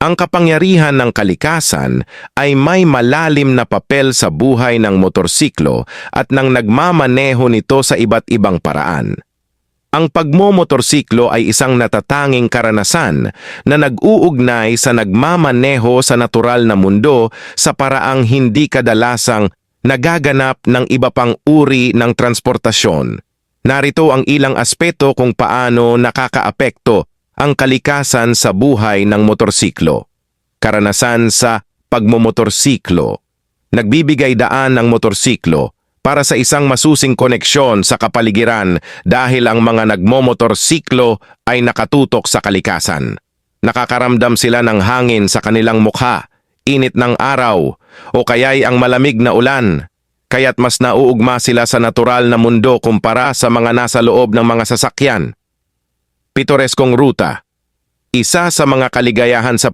Ang kapangyarihan ng kalikasan ay may malalim na papel sa buhay ng motorsiklo at ng nagmamaneho nito sa iba't ibang paraan. Ang pagmomotorsiklo ay isang natatanging karanasan na nag-uugnay sa nagmamaneho sa natural na mundo sa paraang hindi kadalasang nagaganap ng iba pang uri ng transportasyon. Narito ang ilang aspeto kung paano nakakaapekto ang kalikasan sa buhay ng motorsiklo. Karanasan sa pagmomotorsiklo. Nagbibigay daan ng motorsiklo para sa isang masusing koneksyon sa kapaligiran dahil ang mga nagmomotorsiklo ay nakatutok sa kalikasan. Nakakaramdam sila ng hangin sa kanilang mukha, init ng araw, o kaya'y ang malamig na ulan. Kaya't mas nauugma sila sa natural na mundo kumpara sa mga nasa loob ng mga sasakyan. Pitoreskong ruta. Isa sa mga kaligayahan sa